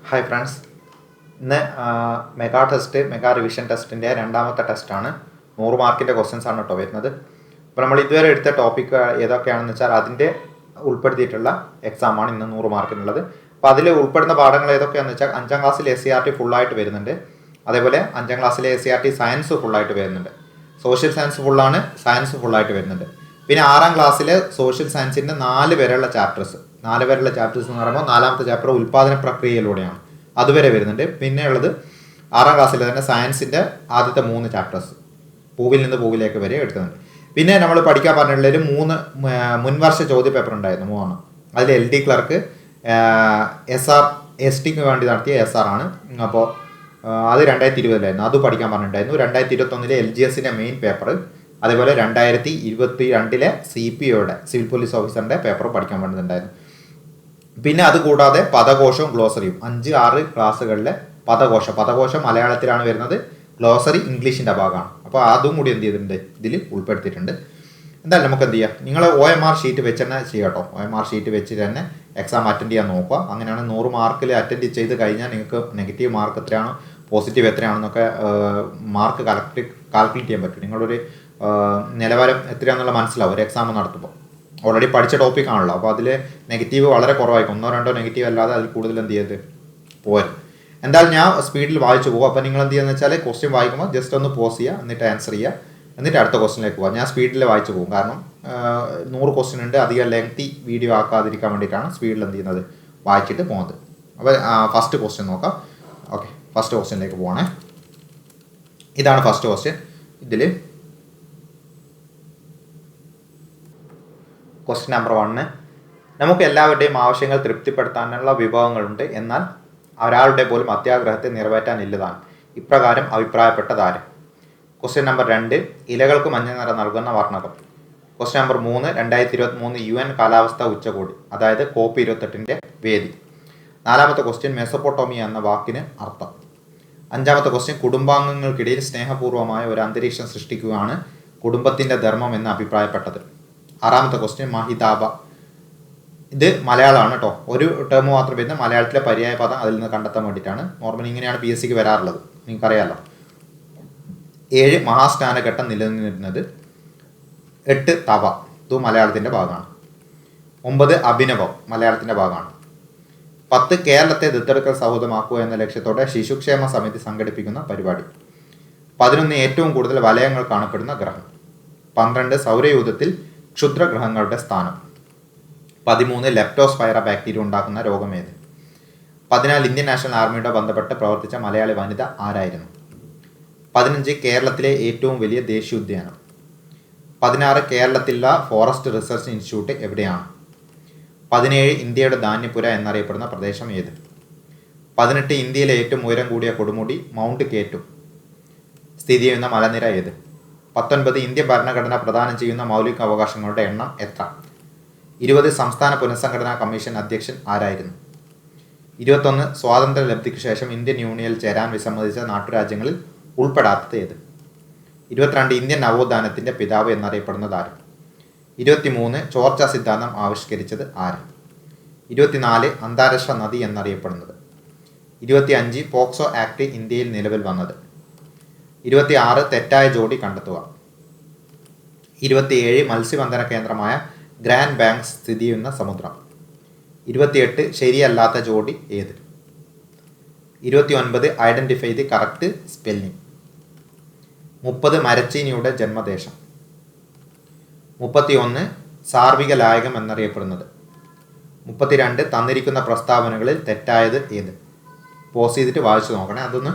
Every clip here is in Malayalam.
ഹായ് ഫ്രണ്ട്സ്, ഇന്ന് മെഗാ ടെസ്റ്റ്, മെഗാ റിവിഷൻ ടെസ്റ്റിൻ്റെ രണ്ടാമത്തെ ടെസ്റ്റാണ്. 100 മാർക്കിൻ്റെ ക്വസ്റ്റ്യൻസ് ആണ് കേട്ടോ വരുന്നത്. അപ്പോൾ നമ്മൾ ഇതുവരെ എടുത്ത ടോപ്പിക്ക് ഏതൊക്കെയാണെന്ന് വെച്ചാൽ അതിൻ്റെ ഉൾപ്പെടുത്തിയിട്ടുള്ള എക്സാമാണ് ഇന്ന് 100 മാർക്കിനുള്ളത്. അപ്പോൾ അതിൽ ഉൾപ്പെടുന്ന പാഠങ്ങൾ ഏതൊക്കെയാണെന്ന് വെച്ചാൽ 5ാം ക്ലാസ്സിൽ SCERT ഫുള്ളായിട്ട് വരുന്നുണ്ട്. അതേപോലെ 5ാം ക്ലാസ്സിലെ SCERT സയൻസ് ഫുള്ളായിട്ട് വരുന്നുണ്ട്. സോഷ്യൽ സയൻസ് ഫുള്ളാണ്, സയൻസ് ഫുള്ളായിട്ട് വരുന്നുണ്ട്. പിന്നെ 6ാം ക്ലാസ്സിലെ സോഷ്യൽ സയൻസിൻ്റെ 4 വരെയുള്ള ചാപ്റ്റേഴ്സ് എന്ന് പറയുമ്പോൾ 4ാമത്തെ ചാപ്റ്റർ ഉൽപ്പാദന പ്രക്രിയയിലൂടെയാണ്, അതുവരെ വരുന്നുണ്ട്. പിന്നെ ഉള്ളത് 6ാം ക്ലാസ്സിലെ തന്നെ സയൻസിൻ്റെ ആദ്യത്തെ 3 ചാപ്റ്റേഴ്സ് പൂവിൽ നിന്ന് പൂവിലേക്ക് വരെ എടുക്കുന്നുണ്ട്. പിന്നെ നമ്മൾ പഠിക്കാൻ പറഞ്ഞിട്ടുള്ളൊരു 3 മുൻവർഷ ചോദ്യ പേപ്പർ ഉണ്ടായിരുന്നു, 3. അതിൽ LD ക്ലർക്ക്, SRSTക്ക് വേണ്ടി നടത്തിയ SR ആണ്. അപ്പോൾ അത് 2020 അത് പഠിക്കാൻ പറഞ്ഞിട്ടുണ്ടായിരുന്നു. 2021 LGSൻ്റെ മെയിൻ പേപ്പർ, അതേപോലെ 2022 CPOയുടെ സിവിൽ പോലീസ് ഓഫീസറിൻ്റെ പേപ്പർ പഠിക്കാൻ വേണ്ടിയിട്ടുണ്ടായിരുന്നു. പിന്നെ അതുകൂടാതെ പദകോശവും ഗ്ലോസറിയും 5-6 ക്ലാസ്സുകളിലെ പദകോശം മലയാളത്തിലാണ് വരുന്നത്, ഗ്ലോസറി ഇംഗ്ലീഷിൻ്റെ ഭാഗമാണ്. അപ്പോൾ അതും കൂടി എന്ത് ചെയ്തിട്ടുണ്ട്, ഇതിൽ ഉൾപ്പെടുത്തിയിട്ടുണ്ട്. എന്തായാലും നമുക്ക് എന്ത് ചെയ്യാം, നിങ്ങൾ OMR ഷീറ്റ് വെച്ച് തന്നെ ചെയ്യാട്ടോ. OMR ഷീറ്റ് വെച്ച് തന്നെ എക്സാം അറ്റൻഡ് ചെയ്യാൻ നോക്കുക. അങ്ങനെയാണ് 100 മാർക്കിൽ അറ്റൻഡ് ചെയ്ത് കഴിഞ്ഞാൽ നിങ്ങൾക്ക് നെഗറ്റീവ് മാർക്ക് എത്രയാണ്, പോസിറ്റീവ് എത്രയാണെന്നൊക്കെ മാർക്ക് കാൽക്കുലേറ്റ് ചെയ്യാൻ പറ്റും. നിങ്ങളൊരു നിലവാരം എത്രയാണെന്നുള്ള മനസ്സിലാവും ഒരു എക്സാം നടത്തുമ്പോൾ. ഓൾറെഡി പഠിച്ച ടോപ്പിക് ആണല്ലോ, അപ്പോൾ അതിൽ നെഗറ്റീവ് വളരെ കുറവായിരിക്കും. 1-2 നെഗറ്റീവ് അല്ലാതെ അതിൽ കൂടുതൽ എന്ത് ചെയ്ത് പോരും. എന്തായാലും ഞാൻ സ്പീഡിൽ വായിച്ചു പോകും. അപ്പോൾ നിങ്ങൾ എന്ത് ചെയ്യുന്നത് വെച്ചാൽ ക്വസ്റ്റ്യൻ വായിക്കുമ്പോൾ ജസ്റ്റ് ഒന്ന് പോസ് ചെയ്യുക, എന്നിട്ട് ആൻസർ ചെയ്യുക, എന്നിട്ട് അടുത്ത ക്വസ്റ്റ്യനിലേക്ക് പോകാം. ഞാൻ സ്പീഡിൽ വായിച്ചു പോകും, കാരണം 100 ക്വസ്റ്റ്യൻ ഉണ്ട്. അധികം ലെങ്തി വീഡിയോ ആക്കാതിരിക്കാൻ വേണ്ടിയിട്ടാണ് സ്പീഡിൽ എന്ത് ചെയ്യുന്നത്, വായിച്ചിട്ട് പോകുന്നത്. അപ്പോൾ ഫസ്റ്റ് ക്വസ്റ്റ്യൻ നോക്കാം. ഓക്കെ, ഫസ്റ്റ് ക്വസ്റ്റ്യനിലേക്ക് പോകണേ. ഇതാണ് ഫസ്റ്റ് ക്വസ്റ്റ്യൻ. ഇതിൽ ക്വസ്റ്റ്യൻ നമ്പർ 1, നമുക്ക് എല്ലാവരുടെയും ആവശ്യങ്ങൾ തൃപ്തിപ്പെടുത്താനുള്ള വിഭവങ്ങളുണ്ട്, എന്നാൽ ഒരാളുടെ പോലും അത്യാഗ്രഹത്തെ നിറവേറ്റാനില്ലതാണ്. ഇപ്രകാരം അഭിപ്രായപ്പെട്ടതാര്? ക്വസ്റ്റ്യൻ നമ്പർ 2, ഇലകൾക്ക് മഞ്ഞ നിറം നൽകുന്ന വർണ്ണകം. ക്വസ്റ്റ്യൻ നമ്പർ 3, 2023 UN കാലാവസ്ഥാ ഉച്ചകോടി, അതായത് COP28ൻ്റെ വേദി. 4ാമത്തെ ക്വസ്റ്റ്യൻ, മെസൊപ്പൊട്ടോമിയ എന്ന വാക്കിന് അർത്ഥം. 5ാമത്തെ ക്വസ്റ്റ്യൻ, കുടുംബാംഗങ്ങൾക്കിടയിൽ സ്നേഹപൂർവ്വമായ ഒരു അന്തരീക്ഷം സൃഷ്ടിക്കുകയാണ് കുടുംബത്തിൻ്റെ ധർമ്മം എന്ന് അഭിപ്രായപ്പെട്ടത്. 6ാമത്തെ ക്വസ്റ്റ്യൻ, മഹിതാബ. ഇത് മലയാളമാണ് കേട്ടോ, ഒരു ടേം മാത്രം വരുന്ന മലയാളത്തിലെ പര്യായ പദം അതിൽ നിന്ന് കണ്ടെത്താൻ വേണ്ടിയിട്ടാണ്. നോർമലി ഇങ്ങനെയാണ് PSCക്ക് വരാറുള്ളത്, നിങ്ങൾക്കറിയാമല്ലോ. 7, മഹാസ്നാനഘട്ടം നിലനിന്നിരുന്നത്. 8, തവ, ഇത് മലയാളത്തിൻ്റെ ഭാഗമാണ്. 9, അഭിനവം, മലയാളത്തിൻ്റെ ഭാഗമാണ്. 10, കേരളത്തെ ദത്തെടുക്കൽ സൗഹൃദമാക്കുക എന്ന ലക്ഷ്യത്തോടെ ശിശുക്ഷേമ സമിതി സംഘടിപ്പിക്കുന്ന പരിപാടി. 11, ഏറ്റവും കൂടുതൽ വലയങ്ങൾ കാണപ്പെടുന്ന ഗ്രഹം. 12, സൗരയൂഥത്തിൽ ക്ഷുദ്രഗ്രഹങ്ങളുടെ സ്ഥാനം. 13, ലെപ്റ്റോസ്പൈറ ബാക്ടീരിയ ഉണ്ടാക്കുന്ന രോഗമേത്? 14, ഇന്ത്യൻ നാഷണൽ ആർമിയുടെ ബന്ധപ്പെട്ട് പ്രവർത്തിച്ച മലയാളി വനിത ആരായിരുന്നു? 15, കേരളത്തിലെ ഏറ്റവും വലിയ ദേശീയോദ്യാനം. 16, കേരളത്തിലുള്ള ഫോറസ്റ്റ് റിസർച്ച് ഇൻസ്റ്റിറ്റ്യൂട്ട് എവിടെയാണ്? 17, ഇന്ത്യയുടെ ധാന്യപുര എന്നറിയപ്പെടുന്ന പ്രദേശം ഏത്? 18, ഇന്ത്യയിലെ ഏറ്റവും ഉയരം കൂടിയ കൊടുമുടി മൗണ്ട് കേറ്റു സ്ഥിതി ചെയ്യുന്ന മലനിര ഏത്? 19, ഇന്ത്യൻ ഭരണഘടന പ്രദാനം ചെയ്യുന്ന മൗലിക അവകാശങ്ങളുടെ എണ്ണം എത്ര? 20, സംസ്ഥാന പുനഃസംഘടനാ കമ്മീഷൻ അധ്യക്ഷൻ ആരായിരുന്നു? 21, സ്വാതന്ത്ര്യ ലബ്ധിക്ക് ശേഷം ഇന്ത്യൻ യൂണിയനിൽ ചേരാൻ വിസമ്മതിച്ച നാട്ടുരാജ്യങ്ങളിൽ ഉൾപ്പെടാത്തത് ഏത്? 22, ഇന്ത്യൻ നവോത്ഥാനത്തിൻ്റെ പിതാവ് എന്നറിയപ്പെടുന്നത് ആര്? 23, ചോർച്ച സിദ്ധാന്തം ആവിഷ്കരിച്ചത് ആര്? 24, അന്താരാഷ്ട്ര നദി എന്നറിയപ്പെടുന്നത്? 25, പോക്സോ ആക്ട് ഇന്ത്യയിൽ നിലവിൽ വന്നത്? 26, തെറ്റായ ജോഡി കണ്ടെത്തുക. 27, മത്സ്യബന്ധന കേന്ദ്രമായ ഗ്രാൻഡ് ബാങ്ക്സ് സ്ഥിതി ചെയ്യുന്ന സമുദ്രം. 28, ശരിയല്ലാത്ത ജോഡി ഏത്? 29, ഐഡൻറ്റിഫൈ ദി കറക്റ്റ് സ്പെല്ലിംഗ്. 30, മരച്ചീനിയുടെ ജന്മദേശം. 31, സാർവിക ലായകം എന്നറിയപ്പെടുന്നത്. 32, തന്നിരിക്കുന്ന പ്രസ്താവനകളിൽ തെറ്റായത് ഏത്? പോസ് ചെയ്തിട്ട് വായിച്ചു നോക്കണേ അതൊന്ന്.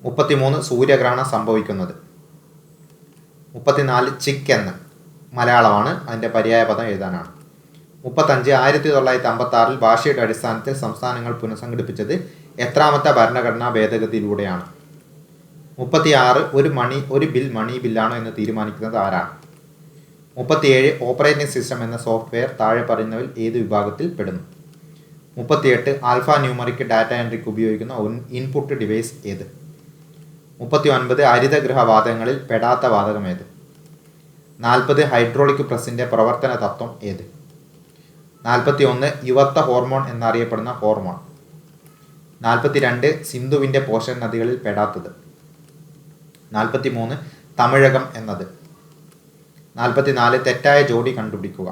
33, സൂര്യഗ്രഹണം സംഭവിക്കുന്നത്. 34, ചിക്ക് എന്ന് മലയാളമാണ്, അതിൻ്റെ പര്യായ പദം എഴുതാനാണ്. 35, 1956 ഭാഷയുടെ അടിസ്ഥാനത്തിൽ സംസ്ഥാനങ്ങൾ പുനഃസംഘടിപ്പിച്ചത് എത്രാമത്തെ ഭരണഘടനാ ഭേദഗതിയിലൂടെയാണ്? 36, ഒരു ബിൽ മണി ബില്ലാണോ എന്ന് തീരുമാനിക്കുന്നത് ആരാണ്? 37, ഓപ്പറേറ്റിംഗ് സിസ്റ്റം എന്ന സോഫ്റ്റ്വെയർ താഴെ പറയുന്നവയിൽ ഏത് വിഭാഗത്തിൽ പെടുന്നു? 38, ആൽഫ ന്യൂമറിക് ഡാറ്റ എൻട്രിക്ക് ഉപയോഗിക്കുന്ന ഇൻപുട്ട് ഡിവൈസ് ഏത്? 39, ഹരിതഗൃഹവാതകങ്ങളിൽ പെടാത്ത വാതകം ഏത്? 40, ഹൈഡ്രോളിക് പ്രസ്സിൻ്റെ പ്രവർത്തന തത്വം ഏത്? 41, യുവത്വ ഹോർമോൺ എന്നറിയപ്പെടുന്ന ഹോർമോൺ. 42 സിന്ധുവിൻ്റെ പോഷക നദികളിൽ പെടാത്തത്. 43 തമിഴകം എന്നത്. 44 തെറ്റായ ജോഡി കണ്ടുപിടിക്കുക.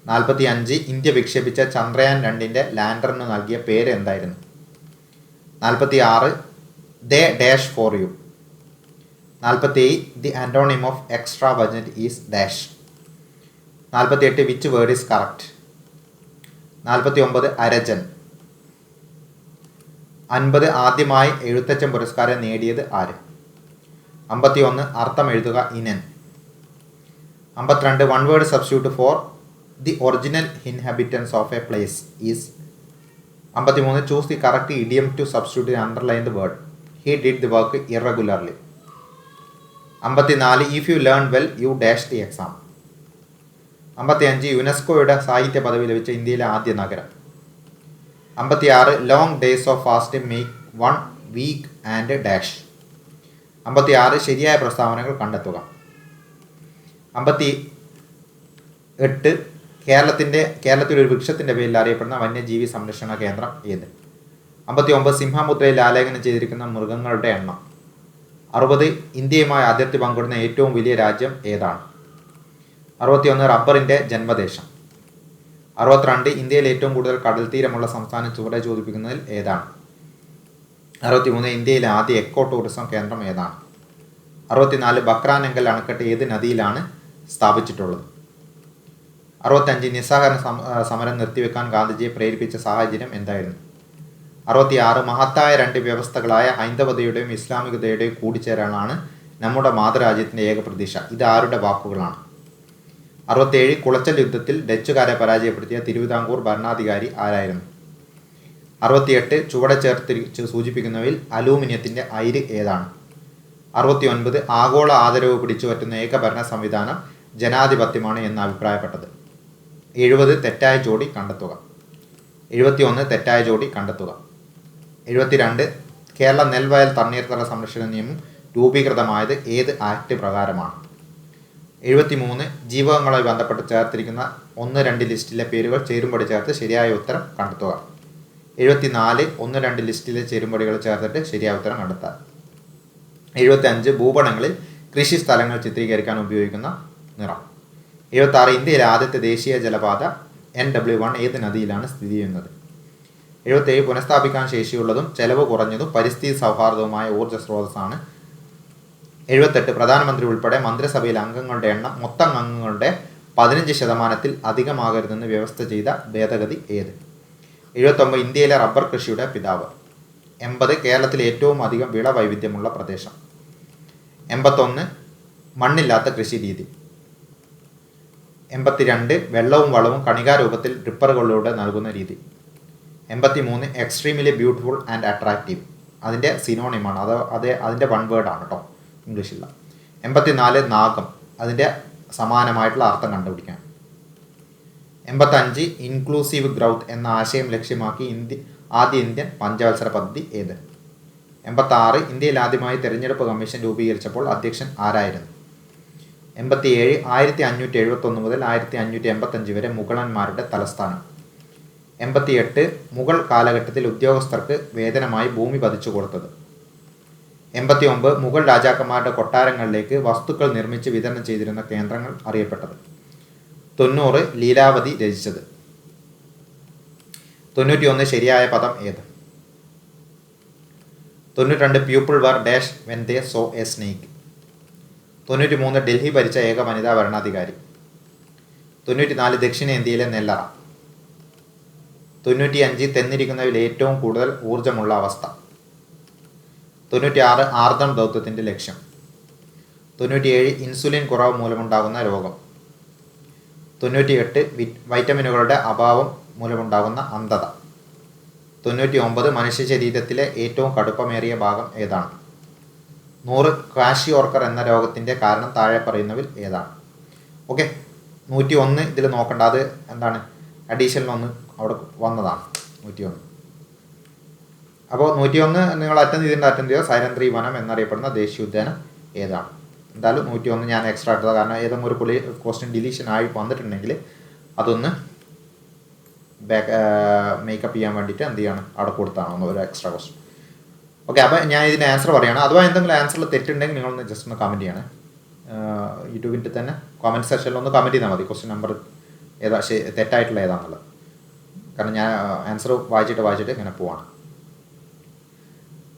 45 ഇന്ത്യ വിക്ഷേപിച്ച ചന്ദ്രയാൻ 2ൻ്റെ ലാൻഡറിന് നൽകിയ പേര് എന്തായിരുന്നു? 46 they dash for you. 47 the antonym of extra budget is dash. 48 which word is correct. 49 അരജൻ. 50 ആദ്യമായി എഴുത്തച്ഛൻ പുരസ്കാരം നേടിയത് ആര്? 51 അർത്ഥം എഴുതുക ഇനൻ. 52 one word substitute for the original inhabitants of a place is. 53 choose the correct idiom to substitute underline the word. He did the work irregularly. 54 if you learn well you dash the exam. 55 യുനെസ്കോയുടെ സാഹിത്യ പദവി ലഭിച്ച ഇന്ത്യയിലെ ആദ്യ നഗരം. 56 long days of fast make 1 week and dash. 56 ശരിയായ പ്രസ്താവനകൾ കണ്ടെത്തുക. 58 കേരളത്തിൽ ഒരു വൃക്ഷത്തിൻ്റെ പേരിൽ അറിയപ്പെടുന്ന വന്യജീവി സംരക്ഷണ കേന്ദ്രം ഏത്? 59 സിംഹമുദ്രയിൽ ആലേഖനം ചെയ്തിരിക്കുന്ന മൃഗങ്ങളുടെ എണ്ണം. 60 ഇന്ത്യയുമായി അതിർത്തി പങ്കിടുന്ന ഏറ്റവും വലിയ രാജ്യം ഏതാണ്? 61 റബ്ബറിൻ്റെ ജന്മദേശം. 62 ഇന്ത്യയിൽ ഏറ്റവും കൂടുതൽ കടൽ തീരമുള്ള സംസ്ഥാനം ചുവടെ ചോദിപ്പിക്കുന്നതിൽ ഏതാണ്? 63 ഇന്ത്യയിലെ ആദ്യ എക്കോ ടൂറിസം കേന്ദ്രം ഏതാണ്? 64 ബക്രാനങ്കൽ അണക്കെട്ട് ഏത് നദിയിലാണ് സ്ഥാപിച്ചിട്ടുള്ളത്? 65 നിസ്സഹകരണ സമരം നിർത്തിവെക്കാൻ ഗാന്ധിജിയെ പ്രേരിപ്പിച്ച സാഹചര്യം എന്തായിരുന്നു? 66 മഹത്തായ 2 വ്യവസ്ഥകളായ ഹൈന്ദവതയുടെയും ഇസ്ലാമികതയുടെയും കൂടിച്ചേരലാണ് നമ്മുടെ മാതൃരാജ്യത്തിൻ്റെ ഏക പ്രതീക്ഷ. ഇത് ആരുടെ വാക്കുകളാണ്? 67 കുളച്ചൽ യുദ്ധത്തിൽ ഡച്ചുകാരെ പരാജയപ്പെടുത്തിയ തിരുവിതാംകൂർ ഭരണാധികാരി ആരായിരുന്നു? 68 ചുവടെ ചേർത്ത് സൂചിപ്പിക്കുന്നവയിൽ അലൂമിനിയത്തിൻ്റെ അയിര് ഏതാണ്? 69 ആഗോള ആദരവ് പിടിച്ചുപറ്റുന്ന ഏക ഭരണ സംവിധാനം ജനാധിപത്യമാണ് എന്ന് അഭിപ്രായപ്പെട്ടത്. 70 തെറ്റായ ജോഡി കണ്ടെത്തുക. 71 തെറ്റായ ജോഡി കണ്ടെത്തുക. 72 കേരള നെൽവയൽ തണ്ണീർത്തട സംരക്ഷണ നിയമം രൂപീകൃതമായത് ഏത് ആക്ട് പ്രകാരമാണ്? 73 ജീവകങ്ങളുമായി ബന്ധപ്പെട്ട് ചേർത്തിരിക്കുന്ന 1-2 ലിസ്റ്റിലെ പേരുകൾ ചേരുംപടി ചേർത്ത് ശരിയായ ഉത്തരം കണ്ടെത്തുക. 74 1-2 ലിസ്റ്റിലെ ചേരുംപടികൾ ചേർത്തിട്ട് ശരിയായ ഉത്തരം കണ്ടെത്താം. 75 ഭൂപടങ്ങളിൽ കൃഷി സ്ഥലങ്ങൾ ചിത്രീകരിക്കാൻ ഉപയോഗിക്കുന്ന നിറം. 76 ഇന്ത്യയിലെ ആദ്യത്തെ ദേശീയ ജലപാത NW1 ഏത് നദിയിലാണ് സ്ഥിതി ചെയ്യുന്നത്? 77 പുനഃസ്ഥാപിക്കാൻ ശേഷിയുള്ളതും ചെലവ് കുറഞ്ഞതും പരിസ്ഥിതി സൗഹാർദ്ദവുമായ ഊർജ്ജ സ്രോതസ്സാണ്. 78 പ്രധാനമന്ത്രി ഉൾപ്പെടെ മന്ത്രിസഭയിലെ അംഗങ്ങളുടെ എണ്ണം മൊത്തം അംഗങ്ങളുടെ 15% അധികമാകരുതെന്ന് വ്യവസ്ഥ ചെയ്ത ഭേദഗതി ഏത്? 79 ഇന്ത്യയിലെ റബ്ബർ കൃഷിയുടെ പിതാവ്. 80 കേരളത്തിലെ ഏറ്റവും അധികം വിള വൈവിധ്യമുള്ള പ്രദേശം. 81 മണ്ണില്ലാത്ത കൃഷി രീതി. 82 വെള്ളവും വളവും കണികാരൂപത്തിൽ ഡ്രിപ്പറുകളിലൂടെ നൽകുന്ന രീതി. 83 എക്സ്ട്രീംലി ബ്യൂട്ടിഫുൾ ആൻഡ് അട്രാക്റ്റീവ് അതിൻ്റെ സിനോണിമാണ്, അതിൻ്റെ വൺ വേർഡാണ് കേട്ടോ, ഇംഗ്ലീഷില്ല. 84 നാഗം അതിൻ്റെ സമാനമായിട്ടുള്ള അർത്ഥം കണ്ടുപിടിക്കാൻ. 85 ഇൻക്ലൂസീവ് ഗ്രൗത്ത് എന്ന ആശയം ലക്ഷ്യമാക്കി ആദ്യ ഇന്ത്യൻ പഞ്ചവത്സര പദ്ധതി ഏത്? 86 ഇന്ത്യയിൽ ആദ്യമായി തെരഞ്ഞെടുപ്പ് കമ്മീഷൻ രൂപീകരിച്ചപ്പോൾ അധ്യക്ഷൻ ആരായിരുന്നു? 87 1571 മുതൽ 1585 വരെ മുഗളന്മാരുടെ തലസ്ഥാനം. 88 മുഗൾ കാലഘട്ടത്തിൽ ഉദ്യോഗസ്ഥർക്ക് വേതനമായി ഭൂമി പതിച്ചു കൊടുത്തത്. 89 മുഗൾ രാജാക്കന്മാരുടെ കൊട്ടാരങ്ങളിലേക്ക് വസ്തുക്കൾ നിർമ്മിച്ച് വിതരണം ചെയ്തിരുന്ന കേന്ദ്രങ്ങൾ അറിയപ്പെട്ടത്. 90 ലീലാവതി രചിച്ചത്. 91 ശരിയായ പദം ഏത്? 92 people were dash when they saw a snake. 93 Delhi ഭരിച്ച ഏക വനിതാ ഭരണാധികാരി. 94 ദക്ഷിണേന്ത്യയിലെ നെല്ലറ. 95 തെന്നിരിക്കുന്നതിൽ ഏറ്റവും കൂടുതൽ ഊർജ്ജമുള്ള അവസ്ഥ. 96 ആർദ്രം ദൗത്യത്തിൻ്റെ ലക്ഷ്യം. 97 ഇൻസുലിൻ കുറവ് മൂലമുണ്ടാകുന്ന രോഗം. 98 വൈറ്റമിനുകളുടെ അഭാവം മൂലമുണ്ടാകുന്ന അന്ധത. 99 മനുഷ്യ ശരീരത്തിലെ ഏറ്റവും കടുപ്പമേറിയ ഭാഗം ഏതാണ്? 100 ക്വാഷിയോർക്കർ എന്ന രോഗത്തിൻ്റെ കാരണം താഴെ പറയുന്നവയിൽ ഏതാണ്? ഓക്കെ, 101 ഇതിൽ നോക്കേണ്ട, അത് എന്താണ്, അഡീഷണൽ 1 അവിടെ വന്നതാണ് 101. അപ്പോൾ 101 നിങ്ങൾ അറ്റൻഡ് ചെയ്യോ. സൈലന്ത്രി വനം എന്നറിയപ്പെടുന്ന ദേശീയോദ്യാനം ഏതാണ്? എന്തായാലും 101 ഞാൻ എക്സ്ട്രാ എടുത്തത്, കാരണം ഏതെങ്കിലും ഒരു ക്വസ്റ്റ്യൻ ഡിലീഷൻ ആയി വന്നിട്ടുണ്ടെങ്കിൽ അതൊന്ന് മേക്കപ്പ് ചെയ്യാൻ വേണ്ടിയിട്ട് എന്ത് ചെയ്യാണ് അവിടെ കൊടുത്താണോ ഒരു എക്സ്ട്രാ ക്വസ്റ്റ്യൻ. ഓക്കെ, അപ്പോൾ ഞാൻ ഇതിന് ആൻസർ പറയുകയാണ്. അഥവാ എന്തെങ്കിലും ആൻസറിൽ തെറ്റുണ്ടെങ്കിൽ നിങ്ങളൊന്ന് ജസ്റ്റ് ഒന്ന് കമൻറ്റ് ചെയ്യണേ. യൂട്യൂബിൻ്റെ തന്നെ കമൻറ്റ് സെക്ഷനിൽ ഒന്ന് കമൻറ്റ് ചെയ്താൽ മതി ക്വസ്റ്റ്യൻ നമ്പർ ഏതാ തെറ്റായിട്ടുള്ള ഏതാണെന്നുള്ളത്. കാരണം ഞാൻ ആൻസർ വായിച്ചിട്ട് ഇങ്ങനെ പോവാണ്.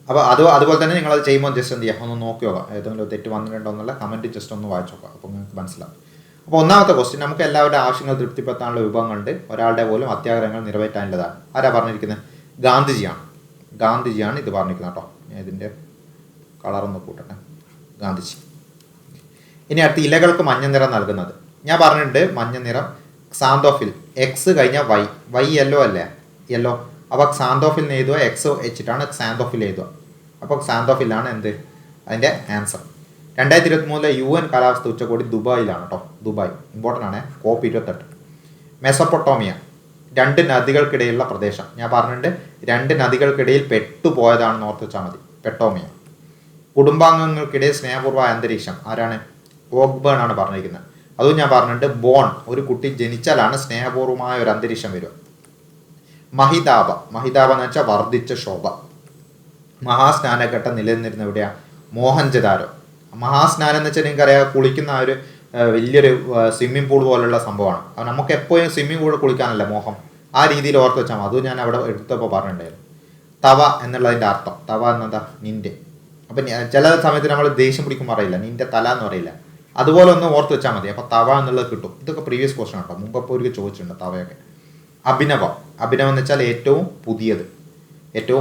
അപ്പോൾ അതുപോലെ തന്നെ നിങ്ങളത് ചെയ്യുമ്പോൾ ജസ്റ്റ് എന്ത് ചെയ്യുക, ഒന്ന് നോക്കി നോക്കാം ഏതെങ്കിലും തെറ്റ് വന്നിട്ടുണ്ടോ എന്നുള്ള കമൻറ്റ് ജസ്റ്റ് ഒന്ന് വായിച്ചു നോക്കാം. അപ്പോൾ നിങ്ങൾക്ക് മനസ്സിലാവും. അപ്പോൾ ഒന്നാമത്തെ ക്വസ്റ്റ്യൻ, നമുക്ക് എല്ലാവരുടെ ആവശ്യങ്ങൾ തൃപ്തിപ്പെടുത്താനുള്ള വിഭവങ്ങളുണ്ട്, ഒരാളുടെ പോലും അത്യാഗ്രഹങ്ങൾ നിറവേറ്റാനുള്ളതാണ്. ആരാ പറഞ്ഞിരിക്കുന്നത്? ഗാന്ധിജിയാണ് ഇത് പറഞ്ഞിരിക്കുന്നത് കേട്ടോ. ഞാൻ ഇതിൻ്റെ കളറൊന്ന് കൂട്ടട്ടെ. ഗാന്ധിജി. ഇനി അടുത്ത് ഇലകൾക്ക് മഞ്ഞ നിറം നൽകുന്നത്. ഞാൻ പറഞ്ഞിട്ടുണ്ട് മഞ്ഞ നിറം ക്സാന്തോഫിൽ. എക്സ് കഴിഞ്ഞാൽ വൈ യെല്ലോ അല്ലേ, യെല്ലോ. അപ്പോൾ ക്സാന്തോഫിൽ നിന്ന് എഴുതുക, എക്സ് വെച്ചിട്ടാണ് ക്സാന്തോഫിൽ എഴുതുക. അപ്പോൾ ക്സാന്തോഫിലാണ് എന്ത് അതിൻ്റെ ആൻസർ. 2023 UN കാലാവസ്ഥ ഉച്ചകോടി ദുബായിലാണ് കേട്ടോ. ദുബായ് ഇമ്പോർട്ടൻ്റ് ആണ്. COP28. മെസൊപ്പൊട്ടോമിയ 2 നദികൾക്കിടയിലുള്ള പ്രദേശം. ഞാൻ പറഞ്ഞിട്ടുണ്ട് 2 നദികൾക്കിടയിൽ പെട്ടുപോയതാണെന്ന് ഓർത്ത് വെച്ചാൽ മതി. പെട്ടോമിയ. കുടുംബാംഗങ്ങൾക്കിടയിൽ സ്നേഹപൂർവ്വ അന്തരീക്ഷം. ആരാണ്? ഓഗ്ബേൺ ആണ് പറഞ്ഞിരിക്കുന്നത്. അതും ഞാൻ പറഞ്ഞിട്ടുണ്ട്. ബോൺ, ഒരു കുട്ടി ജനിച്ചാലാണ് സ്നേഹപൂർവ്വമായ ഒരു അന്തരീക്ഷം വരിക. മഹിതാപ എന്ന് വെച്ചാൽ വർദ്ധിച്ച ശോഭ. മഹാസ്നാനഘട്ടം നിലനിന്നിരുന്ന എവിടെയാണ്? മോഹൻജദാരോ. മഹാസ്നാനം എന്ന് വെച്ചാൽ നിങ്ങൾക്കറിയാം, കുളിക്കുന്ന ആ ഒരു വലിയൊരു സ്വിമ്മിംഗ് പൂൾ പോലുള്ള സംഭവമാണ്. അപ്പോൾ നമുക്ക് എപ്പോഴും സ്വിമ്മിംഗ് പൂളിൽ കുളിക്കാനല്ല മോഹം. ആ രീതിയിൽ ഓർത്ത് വെച്ചാൽ മതി. അതും ഞാൻ അവിടെ എടുത്തപ്പോൾ പറഞ്ഞിട്ടുണ്ടായിരുന്നു. തവ എന്നുള്ളതിൻ്റെ അർത്ഥം. തവ എന്നെന്താ? നിൻ്റെ. അപ്പം ചില സമയത്ത് നമ്മൾ ദേഷ്യം പിടിക്കുമ്പോൾ അറിയില്ല, നിൻ്റെ തല എന്ന് പറയില്ല. അതുപോലെ ഒന്ന് ഓർത്ത് വെച്ചാൽ മതി. അപ്പോൾ തവ എന്നുള്ളത് കിട്ടും. ഇതൊക്കെ പ്രീവിയസ് ക്വസ്റ്റൻ കേട്ടോ, മുമ്പപ്പോൾ ഒരു ചോദിച്ചിട്ടുണ്ട് തവയൊക്കെ. അഭിനവം എന്ന് വെച്ചാൽ ഏറ്റവും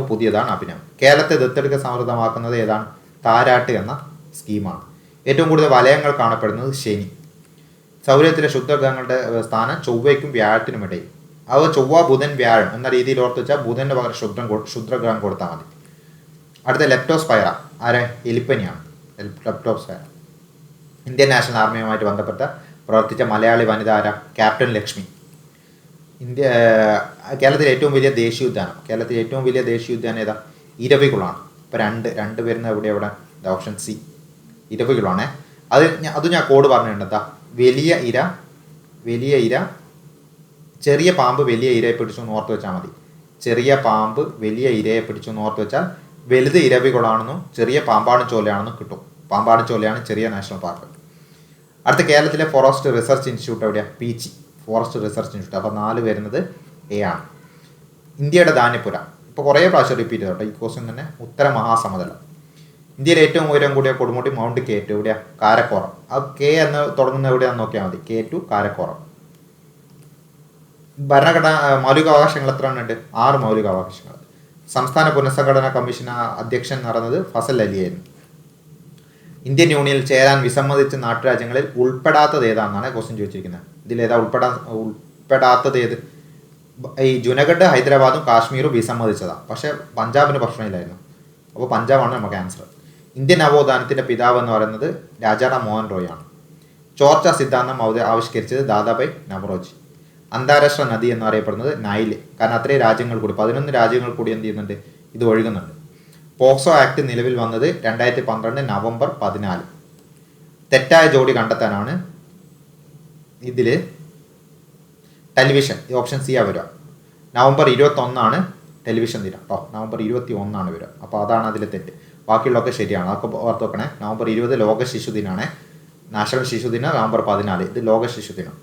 പുതിയതാണ് അഭിനവം. കേരളത്തെ ദത്തെടുക്ക സമൃദ്ധമാക്കുന്നത് ഏതാണ്? താരാട്ട് എന്ന സ്കീമാണ്. ഏറ്റവും കൂടുതൽ വലയങ്ങൾ കാണപ്പെടുന്നത് ശനി. സൗരത്തിലെ ശുദ്ധഗ്രഹങ്ങളുടെ സ്ഥാനം ചൊവ്വയ്ക്കും വ്യാഴത്തിനും ഇടയിൽ. അത് ചൊവ്വ, ബുധൻ, വ്യാഴം എന്ന രീതിയിൽ ഓർത്ത് വെച്ചാൽ ബുധൻ്റെ പകരം ശുദ്രഗ്രഹം കൊടുത്താൽ മതി. അടുത്ത ലെപ്റ്റോസ്പൈറ. ആരെ? എലിപ്പനിയാണ് ലെപ്റ്റോസ്പൈറ. ഇന്ത്യൻ നാഷണൽ ആർമിയുമായിട്ട് ബന്ധപ്പെട്ട് പ്രവർത്തിച്ച മലയാളി വനിത ആരാ? ക്യാപ്റ്റൻ ലക്ഷ്മി. കേരളത്തിലെ ഏറ്റവും വലിയ ദേശീയ ഉദ്യാനം ഏതാ? ഇരവികുളമാണ്. ഇപ്പോൾ രണ്ട് വരുന്ന എവിടെ? ഓപ്ഷൻ സി, ഇരവികുളമാണേ. അത് ഞാൻ കോഡ് പറഞ്ഞിട്ടുണ്ട്. എന്താ? വലിയ ഇര ചെറിയ പാമ്പ് വലിയ ഇരയെ പിടിച്ചു എന്ന് ഓർത്ത് വെച്ചാൽ മതി. ചെറിയ പാമ്പ് വലിയ ഇരയെ പിടിച്ചു എന്ന് ഓർത്ത് വെച്ചാൽ വലുത് ഇരവികുളമാണെന്നും ചെറിയ പാമ്പാട് ചോലയാണെന്നും കിട്ടും. പാമ്പാട് ചോലയാണ് ചെറിയ നാഷണൽ പാർക്ക്. അടുത്ത കേരളത്തിലെ ഫോറസ്റ്റ് റിസർച്ച് ഇൻസ്റ്റിറ്റ്യൂട്ട് എവിടെയാണ്? Peechi forest research institute. അപ്പോൾ 4 വരുന്നത് എ ആണ്. ഇന്ത്യയുടെ ധാന്യപ്പുര. ഇപ്പോൾ കുറേ പ്രാവശ്യം റിപ്പീറ്റ് ചെയ്തോട്ടെ ഈ ക്വസ്റ്റ്യൻ തന്നെ. ഉത്തര മഹാസമതലം. ഇന്ത്യയിലെ ഏറ്റവും ഉയരം കൂടിയ കൊടുമുടി മൗണ്ട് K2 എവിടെയാണ്? കാരക്കോറം. അത് കെ എന്ന് തുടങ്ങുന്ന എവിടെയാണെന്ന് നോക്കിയാൽ മതി. K2 കാരക്കോറം. ഭരണഘടന മൗലികാവകാശങ്ങൾ എത്ര ഉണ്ട്? 6 മൗലികാവകാശങ്ങൾ. സംസ്ഥാന പുനഃസംഘടനാ കമ്മീഷൻ അധ്യക്ഷൻ നടന്നത് ഫസൽ അലിയായിരുന്നു. ഇന്ത്യൻ യൂണിയനിൽ ചേരാൻ വിസമ്മതിച്ച നാട്ടുരാജ്യങ്ങളിൽ ഉൾപ്പെടാത്തത് ഏതാണെന്നാണ് ക്വസ്റ്റ്യൻ ചോദിച്ചിരിക്കുന്നത്. ഇതിലേതാ ഉൾപ്പെടാത്തത് ഏത്? ഈ ജുനഗഡ്, ഹൈദരാബാദും കാശ്മീരും വിസമ്മതിച്ചതാണ്. പക്ഷേ പഞ്ചാബിന് പ്രശ്നമില്ലായിരുന്നു. അപ്പോൾ പഞ്ചാബാണ് നമുക്ക് ആൻസർ. ഇന്ത്യൻ നവോത്ഥാനത്തിൻ്റെ പിതാവ് എന്ന് പറയുന്നത് രാജാറാം മോഹൻ റോയ് ആണ്. ചോർച്ച സിദ്ധാന്തം ആവിഷ്കരിച്ചത് ദാദാഭായ് നവറോജി. അന്താരാഷ്ട്ര നദി എന്നറിയപ്പെടുന്നത് നൈല്. കാരണം അത്രയും രാജ്യങ്ങൾ കൂടി 11 രാജ്യങ്ങൾ കൂടി എന്ത് ചെയ്യുന്നുണ്ട്? ഇത് ഒഴുകുന്നുണ്ട്. പോക്സോ ആക്ട് നിലവിൽ വന്നത് 2012 നവംബർ 14. തെറ്റായ ജോഡി കണ്ടെത്താനാണ് ഇതിൽ ടെലിവിഷൻ. ഓപ്ഷൻ സി ആ വരിക. നവംബർ 21 ടെലിവിഷൻ ദിനം കേട്ടോ. നവംബർ 21 വരിക. അപ്പോൾ അതാണ് അതിലെ തെറ്റ്. ബാക്കിയുള്ളതൊക്കെ ശരിയാണ്. അതൊക്കെ ഓർത്ത് വെക്കണേ. നവംബർ 20 ലോക ശിശുദിനാണ്. നാഷണൽ ശിശുദിനം നവംബർ 14. ഇത് ലോക ശിശുദിനം.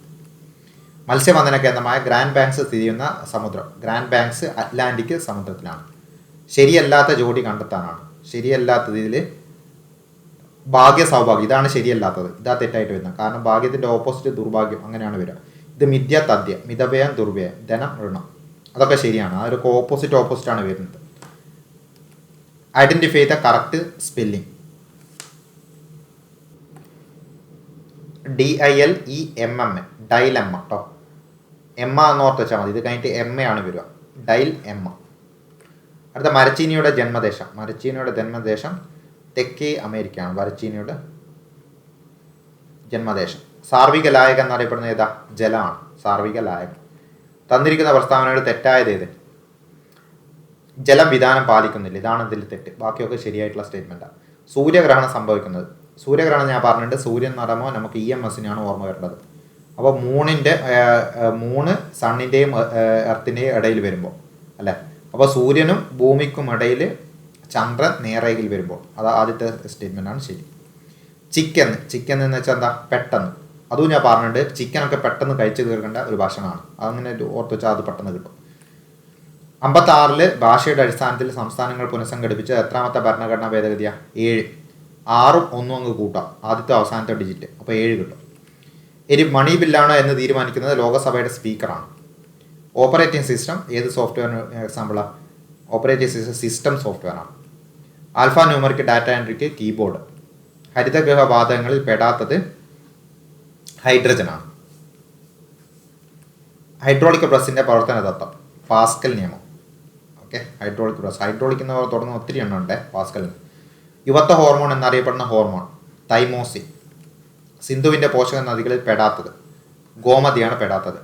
മത്സ്യബന്ധന കേന്ദ്രമായ ഗ്രാൻഡ് ബാങ്ക്സ് സ്ഥിതി ചെയ്യുന്ന സമുദ്രം. ഗ്രാൻഡ് ബാങ്ക്സ് അറ്റ്ലാന്റിക് സമുദ്രത്തിലാണ്. ശരിയല്ലാത്ത ജോഡി കണ്ടെത്താനാണ്. ശരിയല്ലാത്തത് ഇതിൽ ഭാഗ്യ സൗഭാഗ്യം. ഇതാണ് ശരിയല്ലാത്തത്. ഇതാ തെറ്റായിട്ട് വരുന്നത്. കാരണം ഭാഗ്യത്തിൻ്റെ ഓപ്പോസിറ്റ് ദുർഭാഗ്യം, അങ്ങനെയാണ് വരിക. ഇത് മിഥ്യ, തദ്യ, മിതവ്യയം, ദുർവ്യയം, ധനം, ഋണം. അതൊക്കെ ശരിയാണ്. അതൊക്കെ ഓപ്പോസിറ്റ് ആണ് വരുന്നത്. Identify the correct spelling. DILEMM, ഡൈലെമ്മ കേട്ടോ. എമ്മ എന്ന് ഓർത്ത് വെച്ചാൽ മതി. ഇത് കഴിഞ്ഞിട്ട് എമ്മയാണ് വരിക. ഡൈൽ എമ്മ. അടുത്ത മരച്ചീനിയുടെ ജന്മദേശം തെക്കേ അമേരിക്കയാണ്. മരച്ചീനിയുടെ ജന്മദേശം. സാർവിക ലായകം എന്നറിയപ്പെടുന്നത് ഏതാ? ജലമാണ്. സാർവിക ലായകം. തന്നിരിക്കുന്ന പ്രസ്താവനയുടെ തെറ്റായത് ഏത്? ജലം വിധാനം പാലിക്കുന്നില്ല. ഇതാണ് ഇതിൽ തെറ്റ്. ബാക്കിയൊക്കെ ശരിയായിട്ടുള്ള സ്റ്റേറ്റ്മെൻറ്റാണ്. സൂര്യഗ്രഹണം സംഭവിക്കുന്നത്. സൂര്യഗ്രഹണം ഞാൻ പറഞ്ഞിട്ടുണ്ട്. സൂര്യൻ എന്ന് പറയുമ്പോൾ നമുക്ക് EMSനെയാണ് ഓർമ്മ വരേണ്ടത്. അപ്പോൾ മൂണ് സണ്ണിൻ്റെയും എർത്തിൻ്റെയും ഇടയിൽ വരുമ്പോൾ അല്ലേ, അപ്പോൾ സൂര്യനും ഭൂമിക്കും ഇടയിൽ ചന്ദ്രൻ നേരേഖയിൽ വരുമ്പോൾ, അത് ആദ്യത്തെ സ്റ്റേറ്റ്മെൻറ്റാണ് ശരി. ചിക്കൻ എന്ന് വെച്ചാൽ എന്താ, പെട്ടെന്ന്. അതും ഞാൻ പറഞ്ഞിട്ടുണ്ട്, ചിക്കനൊക്കെ പെട്ടെന്ന് കഴിച്ചു തീർക്കേണ്ട ഒരു ഭക്ഷണമാണ്. അതങ്ങനെ ഓർത്ത് വെച്ചാൽ അത് പെട്ടെന്ന് കിട്ടും. 56 ഭാഷയുടെ അടിസ്ഥാനത്തിൽ സംസ്ഥാനങ്ങൾ പുനഃസംഘടിപ്പിച്ച എത്രാമത്തെ ഭരണഘടനാ ഭേദഗതിയാണ്? 7. 6ഉം 1ഉം അങ്ങ് കൂട്ടാം, ആദ്യത്തെ അവസാനത്തെ ഡിജിറ്റ്, അപ്പോൾ 7 കിട്ടും. ഇനി മണി ബില്ലാണോ എന്ന് തീരുമാനിക്കുന്നത് ലോകസഭയുടെ സ്പീക്കറാണ്. ഓപ്പറേറ്റിംഗ് സിസ്റ്റം ഏത് സോഫ്റ്റ്വെയറിന് എക്സാമ്പിളാണ്? ഓപ്പറേറ്റിംഗ് സിസ്റ്റം സോഫ്റ്റ്വെയറാണ്. ആൽഫ ന്യൂമറിക് ഡാറ്റ എൻട്രിക്ക് കീബോർഡ്. ഹരിതഗൃഹ വാതകങ്ങളിൽ പെടാത്തത് ഹൈഡ്രജനാണ്. ഹൈഡ്രോളിക് പ്രസ്സിൻ്റെ പ്രവർത്തന തത്വം പാസ്കൽ നിയമം. ഓക്കെ, ഹൈഡ്രോളിക് പ്രസ്, ഹൈഡ്രോളിക് എന്ന് തുടങ്ങുന്ന ഒത്തിരി എണ്ണം ഉണ്ട് പാസ്കലിന്. യുവത്വ ഹോർമോൺ എന്നറിയപ്പെടുന്ന ഹോർമോൺ തൈമോസിൻ. സിന്ധുവിൻ്റെ പോഷക നദികളിൽ പെടാത്തത് ഗോമതിയാണ് പെടാത്തത്.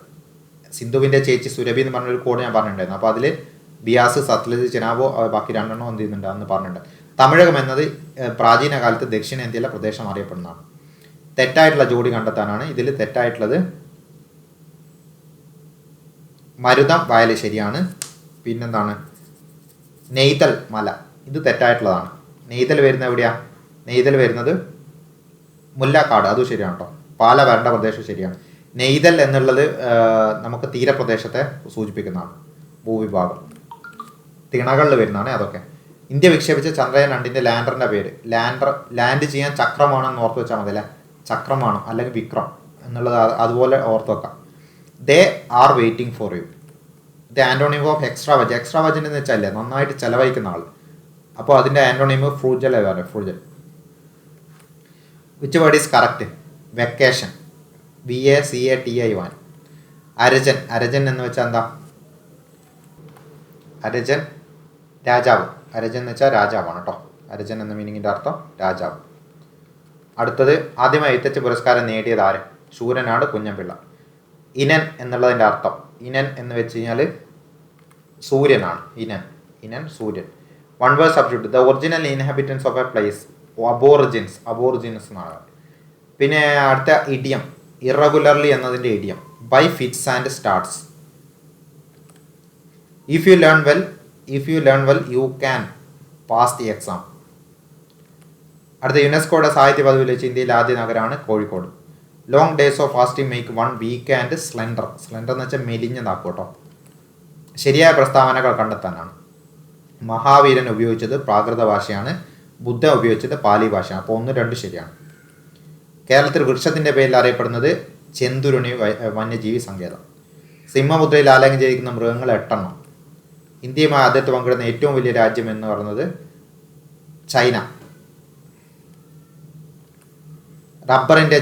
സിന്ധുവിൻ്റെ ചേച്ചി സുരഭി എന്ന് പറഞ്ഞൊരു കോഡ് ഞാൻ പറഞ്ഞിട്ടുണ്ടായിരുന്നു. അപ്പോൾ അതിൽ ബിയാസ്, സത്ലജ്, ചെനാബോ, ബാക്കി 2 എണ്ണം എന്ത് ചെയ്യുന്നുണ്ട് അന്ന് പറഞ്ഞിട്ടുണ്ട്. തമിഴകം എന്നത് പ്രാചീന കാലത്ത് ദക്ഷിണേന്ത്യയിലെ പ്രദേശം അറിയപ്പെടുന്നതാണ്. തെറ്റായിട്ടുള്ള ജോഡി കണ്ടെത്താനാണ്. ഇതിൽ തെറ്റായിട്ടുള്ളത് മരുതം വയൽ ശരിയാണ്. പിന്നെന്താണ്, നെയ്തൽ മല, ഇത് തെറ്റായിട്ടുള്ളതാണ്. നെയ്തൽ വരുന്നത് എവിടെയാണ്? നെയ്തൽ വരുന്നത് മുല്ലക്കാട്, അതും ശരിയാണ് കേട്ടോ. പാല വരണ്ട പ്രദേശം ശരിയാണ്. നെയ്തൽ എന്നുള്ളത് നമുക്ക് തീരപ്രദേശത്തെ സൂചിപ്പിക്കുന്നതാണ്, ഭൂവിഭാഗം. തിണകളിൽ വരുന്നതാണ് അതൊക്കെ. ഇന്ത്യ വിക്ഷേപിച്ച ചന്ദ്രയാൻ 2ൻ്റെ ലാൻഡറിൻ്റെ പേര്, ലാൻഡ് ചെയ്യാൻ ചക്രമാണെന്ന് ഓർത്ത് വെച്ചാൽ മതി അല്ലേ, ചക്രമാണ് അല്ലെങ്കിൽ വിക്രം എന്നുള്ളത് അതുപോലെ ഓർത്ത് വെക്കാം. They are waiting for you. The antonym of extravagant. Extravagant എന്ന് വെച്ചാൽ നന്നായിട്ട് ചിലവഴിക്കുന്ന ആൾ. അപ്പോൾ അതിൻ്റെ ആൻറ്റോണിം ഫ്രൂജൽ ആയിരുന്നു, frugal. Which word is correct? Vacation, VACATION. അരജൻ എന്ന് വെച്ചാൽ എന്താ? അരജൻ രാജാവ്. അരജൻ എന്ന് വെച്ചാൽ രാജാവാണ് കേട്ടോ. അരജൻ എന്ന മീനിങ്ങിൻ്റെ അർത്ഥം രാജാവ്. അടുത്തത് ആദ്യമായി എഴുത്തച്ഛൻ പുരസ്കാരം നേടിയത് ആര്? ശൂരനാട് കുഞ്ഞൻപിള്ള. ഇനൻ എന്നുള്ളതിൻ്റെ അർത്ഥം, ഇനൻ എന്ന് വെച്ച് കഴിഞ്ഞാൽ സൂര്യനാണ്. ഇനൻ സൂര്യൻ. One word substitute. The original inhabitants of a place aborigines എന്നാണ്. പിന്നെ അടുത്ത ഇഡിയം, ഇറഗുലർലി എന്നതിൻ്റെ idiom by fits and starts. If you learn well you can pass the exam. അടുത്ത യുനെസ്കോയുടെ സാഹിത്യ പദവി ലഭിച്ച ഇന്ത്യയിലെ ആദ്യ നഗരമാണ് Kozhikode. Long days of fasting make one weak and slender എന്ന് വെച്ചാൽ മെലിഞ്ഞതാക്കും കേട്ടോ. ശരിയായ പ്രസ്താവനകൾ കണ്ടെത്താനാണ്. മഹാവീരൻ ഉപയോഗിച്ചത് പ്രാകൃത ഭാഷയാണ്, ബുദ്ധ ഉപയോഗിച്ചത് പാലി ഭാഷയാണ്. അപ്പോൾ 1, 2 ശരിയാണ്. കേരളത്തിൽ വൃക്ഷത്തിൻ്റെ പേരിൽ അറിയപ്പെടുന്നത് ചെന്തുരുണി വന്യജീവി സങ്കേതം. സിംഹമുദ്രയിൽ ആലേഖനം ചെയ്തിരിക്കുന്ന മൃഗങ്ങൾ 8 എണ്ണം. ഇന്ത്യയുമായി അതിർത്തി പങ്കിടുന്ന ഏറ്റവും വലിയ രാജ്യം എന്ന് പറയുന്നത് ചൈന. റബ്ബറിൻ്റെ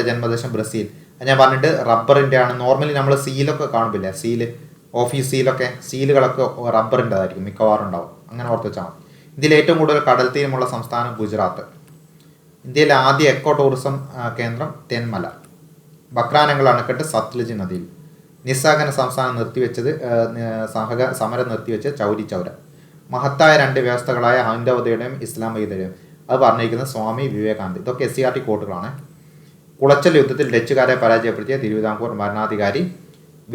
ജന്മദേശം ബ്രസീൽ. ഞാൻ പറഞ്ഞിട്ട് റബ്ബറിൻ്റെ ആണ്. നോർമലി നമ്മൾ സീലൊക്കെ കാണുന്നില്ലേ, ഓഫീസ് സീലുകളൊക്കെ റബ്ബറിൻ്റെതായിരിക്കും മിക്കവാറും ഉണ്ടാവും, അങ്ങനെ ഓർത്ത് വെച്ചാൽ മതി. ഇന്ത്യയിൽ ഏറ്റവും കൂടുതൽ കടൽ തീരമുള്ള സംസ്ഥാനം ഗുജറാത്ത്. ഇന്ത്യയിലെ ആദ്യ എക്കോ ടൂറിസം കേന്ദ്രം തെന്മല. ബക്രാനങ്ങൾ അണക്കെട്ട് സത്ലജ് നദിയിൽ. നിസ്സഹകരണ സമരം നിർത്തിവെച്ച് ചൗരി ചൗര. മഹത്തായ 2 വ്യവസ്ഥകളായ ഹൈന്ദവതയുടെയും ഇസ്ലാമികതയുടെയും, അത് പറഞ്ഞിരിക്കുന്നത് സ്വാമി വിവേകാനന്ദ. ഇതൊക്കെ SCRT കോട്ടുകളാണ്. കുളച്ചൽ യുദ്ധത്തിൽ ഡച്ചുകാരെ പരാജയപ്പെടുത്തിയ തിരുവിതാംകൂർ ഭരണാധികാരി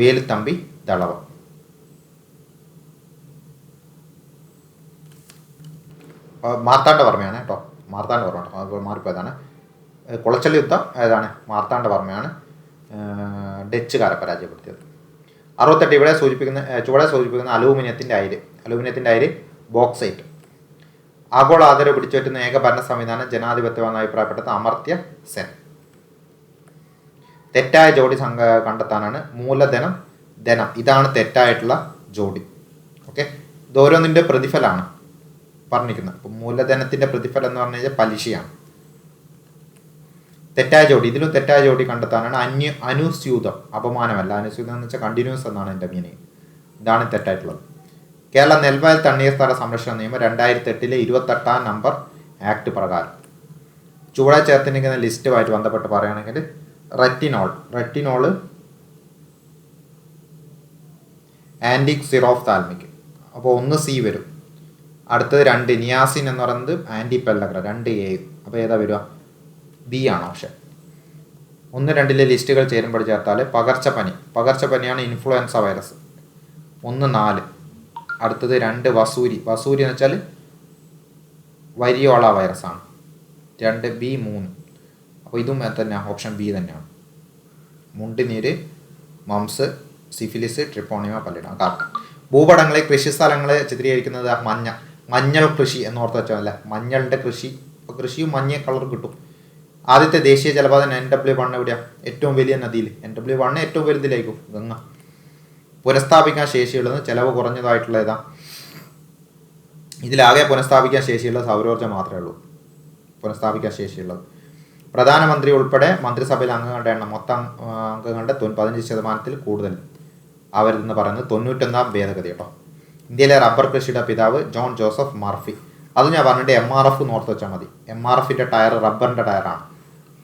വേലുത്തമ്പി ദളവ. മാർത്താണ്ഡവർമ്മയാണ് കേട്ടോ, മാർത്താണ്ഡവർമ്മ മാറിപ്പോയതാണ്. കുളച്ചൽ യുദ്ധം ഏതാണ്? മാർത്താണ്ഡവർമ്മയാണ് ഡച്ചുകാരെ പരാജയപ്പെടുത്തിയത്. 68 ചുവടെ സൂചിപ്പിക്കുന്ന അലൂമിനിയത്തിൻ്റെ അയിര് ബോക്സൈറ്റ്. ആഗോള ആദരവ് പിടിച്ചുപറ്റുന്ന ഏക ഭരണ സംവിധാനം ജനാധിപത്യമെന്ന് അഭിപ്രായപ്പെട്ടത് അമർത്യ സെൻ. തെറ്റായ ജോഡി കണ്ടെത്താനാണ്. മൂലധനം ധനം, ഇതാണ് തെറ്റായിട്ടുള്ള ജോഡി. ഓക്കെ, ഇത് ഓരോന്നിൻ്റെ പ്രതിഫലമാണ് പറഞ്ഞിരിക്കുന്നത്. അപ്പം മൂലധനത്തിൻ്റെ പ്രതിഫലം എന്ന് പറഞ്ഞു കഴിഞ്ഞാൽ പലിശയാണ്. തെറ്റായ ജോഡി, ഇതിലും തെറ്റായ ജോഡി കണ്ടെത്താനാണ്. അനുസ്യൂതം, അപമാനമല്ല. അനുസ്യൂതം എന്ന് വെച്ചാൽ കണ്ടിന്യൂസ് എന്നാണ് എൻ്റെ മീനിങ്. ഇതാണ് തെറ്റായിട്ടുള്ളത്. കേരള നെൽവയൽ തണ്ണീർത്തട സംരക്ഷണ നിയമം 2008 28ാം നമ്പർ ആക്ട് പ്രകാരം ചുവടെ ചേർത്തിരിക്കുന്ന ലിസ്റ്റുമായിട്ട് ബന്ധപ്പെട്ട് പറയുകയാണെങ്കിൽ റെറ്റിനോള് ആൻറ്റിക് സിറോഫ്താൽമിക്, അപ്പോൾ 1 C വരും. അടുത്തത് 2 നിയാസിൻ എന്ന് പറയുന്നത് ആൻറ്റി പെല്ലഗ്ര 2 A. അപ്പോൾ ഏതാ വരിക? B ആണ് ഓപ്ഷൻ. 1, 2 ലിസ്റ്റുകൾ ചേരുമ്പോൾ ചേർത്താൽ പകർച്ചപ്പനിയാണ് ഇൻഫ്ലുവൻസ വൈറസ്. 1, 4. അടുത്തത് 2 വസൂരി എന്ന് വെച്ചാൽ വരിയോള വൈറസാണ്. 2 B 3. അപ്പോൾ ഇതും തന്നെയാണ്, ഓപ്ഷൻ ബി തന്നെയാണ്. മുണ്ടിനീര്, മംസ്, സിഫിലിസ്, ട്രിപ്പോണിമ, പല്ലിട. കാരണം ഭൂപടങ്ങളെ കൃഷി സ്ഥലങ്ങളെ ചിത്രീകരിക്കുന്നത് മഞ്ഞൾ കൃഷി എന്നോർത്ത് വെച്ചാൽ അല്ല, മഞ്ഞളിൻ്റെ കൃഷിയും മഞ്ഞ കളർ കിട്ടും. ആദ്യത്തെ ദേശീയ ജലപാതം NW1 എവിടെയാണ്? ഏറ്റവും വലിയ നദിയിൽ. NW1 ഏറ്റവും വലുതിലായിരിക്കും, ഗംഗ. പുനഃസ്ഥാപിക്കാൻ ശേഷിയുള്ളത് ചിലവ് കുറഞ്ഞതായിട്ടുള്ള ഏതാ? ഇതിലാകെ പുനഃസ്ഥാപിക്കാൻ ശേഷിയുള്ളത് സൗരോർജ്ജം മാത്രമേ ഉള്ളൂ. പുനഃസ്ഥാപിക്കാൻ ശേഷിയുള്ളത് പ്രധാനമന്ത്രി ഉൾപ്പെടെ മന്ത്രിസഭയിലെ അംഗങ്ങളുടെ എണ്ണം മൊത്തം അംഗങ്ങളുടെ 15% കൂടുതൽ ആവരുതെന്ന് പറയുന്നത് 91-ാം ഭേദഗതി കേട്ടോ. ഇന്ത്യയിലെ റബ്ബർ കൃഷിയുടെ പിതാവ് ജോൺ ജോസഫ് മർഫി. അത് ഞാൻ പറഞ്ഞിട്ട് MRF നോർത്ത് വെച്ചാൽ മതി. MRFിൻ്റെ ടയർ റബ്ബറിൻ്റെ ടയറാണ്.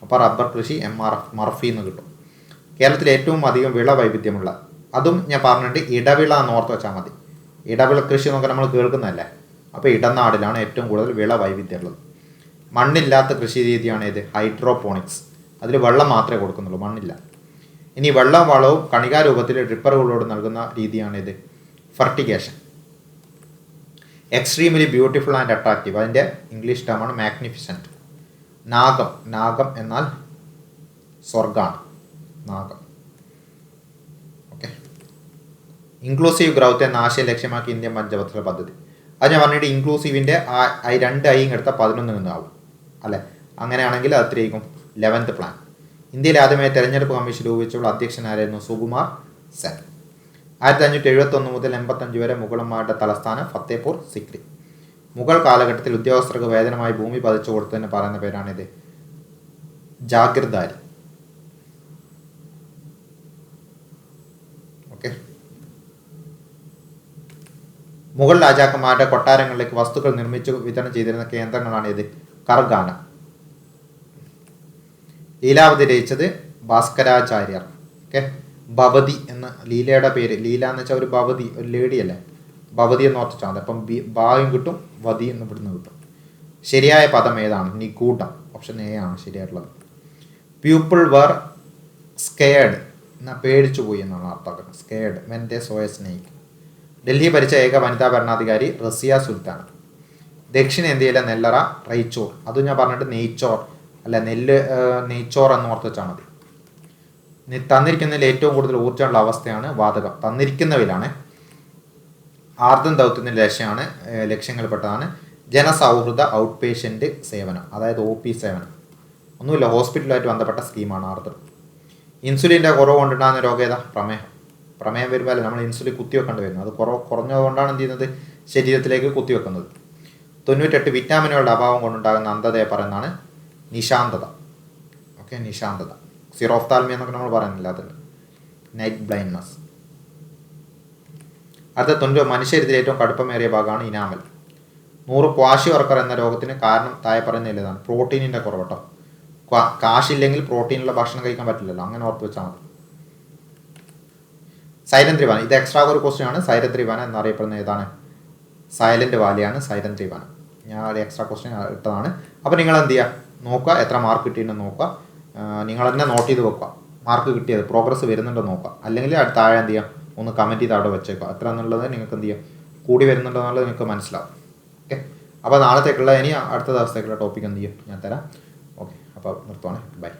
അപ്പോൾ റബ്ബർ കൃഷി MRF മർഫി എന്ന് കിട്ടും. കേരളത്തിൽ ഏറ്റവും അധികം വിള വൈവിധ്യമുള്ള, അതും ഞാൻ പറഞ്ഞിട്ട് ഇടവിള നോർത്ത് വെച്ചാൽ മതി. ഇടവിള കൃഷി എന്നൊക്കെ നമ്മൾ കേൾക്കുന്നതല്ലേ. അപ്പോൾ ഇടനാടിലാണ് ഏറ്റവും കൂടുതൽ വിള വൈവിധ്യമുള്ളത്. മണ്ണില്ലാത്ത കൃഷി രീതിയാണ് ഇത് ഹൈഡ്രോപോണിക്സ്. അതിൽ വെള്ളം മാത്രമേ കൊടുക്കുന്നുള്ളൂ, മണ്ണില്ല. ഇനി വെള്ളം വളവും കണികാരൂപത്തിൽ ഡ്രിപ്പറുകളോട് നൽകുന്ന രീതിയാണ് ഇത് fertigation. Extremely beautiful and attractive, അതിൻ്റെ ഇംഗ്ലീഷ് ടേമാണ് മാഗ്നിഫിസൻറ്റ്. നാഗം എന്നാൽ സ്വർഗാണ്, നാഗം. ഓക്കെ. ഇൻക്ലൂസീവ് ഗ്രൗത്ത് എന്ന ആശയം ലക്ഷ്യമാക്കി ഇന്ത്യൻ പഞ്ചവത്സര പദ്ധതി. അത് ഞാൻ പറഞ്ഞിട്ട് ഇൻക്ലൂസീവിൻ്റെ 2 ഐയും എടുത്താൽ 11 നിന്നാവും അല്ലേ. അങ്ങനെയാണെങ്കിൽ അത് എത്രയായിരിക്കും? 11th plan. ഇന്ത്യയിൽ ആദ്യമായി തെരഞ്ഞെടുപ്പ് കമ്മീഷൻ രൂപീകരിച്ചുള്ള അധ്യക്ഷനായിരുന്നു സുകുമാർ സെൻ. 1571 മുതൽ 85 വരെ മുഗളന്മാരുടെ തലസ്ഥാനം ഫത്തേപൂർ സിക്രി. മുഗൾ കാലഘട്ടത്തിൽ ഉദ്യോഗസ്ഥർക്ക് വേതനമായി ഭൂമി പതിച്ചു കൊടുത്തതിന് പറയുന്ന പേരാണിത് ജാഗിർദാരി. ഓക്കെ. മുഗൾ രാജാക്കന്മാരുടെ കൊട്ടാരങ്ങളിലേക്ക് വസ്തുക്കൾ നിർമ്മിച്ചു വിതരണം ചെയ്തിരുന്ന കേന്ദ്രങ്ങളാണ് ഇത് കർഗാന. ലീലാവതി രചിച്ചത് ഭാസ്കരാചാര്യർ. ഓക്കെ. ഭവതി എന്ന ലീലയുടെ പേര്, ലീല എന്ന് വെച്ചാൽ ഒരു ഭവതി, ഒരു ലേഡി അല്ലേ, ഭവതി എന്ന് ഓർത്തിച്ചാൽ മതി. അപ്പം ബായും കിട്ടും, വതി എന്ന് ഇവിടുന്ന് കിട്ടും. ശരിയായ പദം ഏതാണ്? നിഗൂഢം, ഓപ്ഷൻ എ ആണ് ശരിയായിട്ടുള്ളത്. പീപ്പിൾ വർ സ്കെയർഡ് എന്നാൽ പേടിച്ചു പോയി എന്നാണ് അർത്ഥം. Scared when they saw a snake. Delhi ഭരിച്ച ഏക വനിതാ ഭരണാധികാരി റസിയ സുൽത്താൻ. ദക്ഷിണേന്ത്യയിലെ നെല്ലറ റൈച്ചോർ. അതും ഞാൻ പറഞ്ഞിട്ട് നെയ്ച്ചോർ അല്ല, നെയ്ച്ചോർ എന്ന് ഓർത്ത് വെച്ചാൽ മതി. തന്നിരിക്കുന്നതിൽ ഏറ്റവും കൂടുതൽ ഊർജ്ജമുള്ള അവസ്ഥയാണ് വാതകം. തന്നിരിക്കുന്നവയിലാണ്. ആർദ്രം ദൗത്യത്തിൻ്റെ ലക്ഷ്യങ്ങളിൽപ്പെട്ടതാണ് ജനസൗഹൃദ ഔട്ട് പേഷ്യൻ്റ് സേവനം, അതായത് OP സേവനം. ഒന്നുമില്ല, ഹോസ്പിറ്റലുമായിട്ട് ബന്ധപ്പെട്ട സ്കീമാണ് ആർദ്രം. ഇൻസുലിൻ്റെ കുറവ് കൊണ്ടുണ്ടാകുന്ന രോഗം ഏതാ? പ്രമേഹം വരുമ്പോൾ നമ്മൾ ഇൻസുലിൻ കുത്തിവെക്കേണ്ടി വരുന്നത്. അത് കുറഞ്ഞതുകൊണ്ടാണ് എന്ത് ചെയ്യുന്നത്? ശരീരത്തിലേക്ക് കുത്തിവെക്കുന്നത്. 98 വിറ്റാമിനുകളുടെ അഭാവം കൊണ്ടുണ്ടാകുന്ന അന്ധതയെ പറയുന്നതാണ് നിശാന്തത. ഓക്കെ, നിശാന്തത. സിറോഫ്താൽമി എന്നൊക്കെ നമ്മൾ പറയുന്നില്ല, അതിന് നൈറ്റ് ബ്ലൈൻഡ്നസ്. അടുത്ത 90 മനുഷ്യരിൽ ഏറ്റവും കടുപ്പമേറിയ ഭാഗമാണ് ഇനാമൽ. 100 ക്വാഷി വർക്കർ എന്ന രോഗത്തിന് കാരണം താഴെ പറയുന്നതാണ് പ്രോട്ടീനിൻ്റെ കുറവ് കേട്ടോ. കാശില്ലെങ്കിൽ പ്രോട്ടീനുള്ള ഭക്ഷണം കഴിക്കാൻ പറ്റില്ലല്ലോ, അങ്ങനെ ഓർത്ത് വെച്ചാൽ മതി. സൈലന്റ് വാന, ഇത് എക്സ്ട്രാ ഒരു ക്വസ്റ്റ്യൻ ആണ്. സൈലന്റ് വാന എന്നറിയപ്പെടുന്ന ഏതാണ്? സൈലന്റ് വാലിയാണ് സൈലന്റ് വാന. ഞാൻ ഒരു എക്സ്ട്രാ ക്വസ്റ്റ്യൻ ഇട്ടതാണ്. അപ്പോൾ നിങ്ങൾ എന്ത് ചെയ്യുക, നോക്കുക എത്ര മാർക്ക് കിട്ടിയിട്ടുണ്ടെന്ന് നോക്കുക. നിങ്ങൾ തന്നെ നോട്ട് ചെയ്ത് വെക്കുക, മാർക്ക് കിട്ടിയത് പ്രോഗ്രസ് വരുന്നുണ്ടോ നോക്കുക. അല്ലെങ്കിൽ താഴെ എന്ത് ചെയ്യുക, ഒന്ന് കമൻറ്റ് ചെയ്ത് അവിടെ വെച്ചേക്കുക. എത്ര എന്നുള്ളത് നിങ്ങൾക്ക് എന്ത് ചെയ്യുക, കൂടി വരുന്നുണ്ടോ എന്നുള്ളത് നിങ്ങൾക്ക് മനസ്സിലാവും. ഓക്കെ. അപ്പോൾ നാളത്തേക്കുള്ള ഇനി അടുത്ത ദിവസത്തേക്കുള്ള ടോപ്പിക് എന്ത് ചെയ്യും ഞാൻ തരാം. ഓക്കെ, അപ്പോൾ നിർത്തുവാണ്. ബൈ.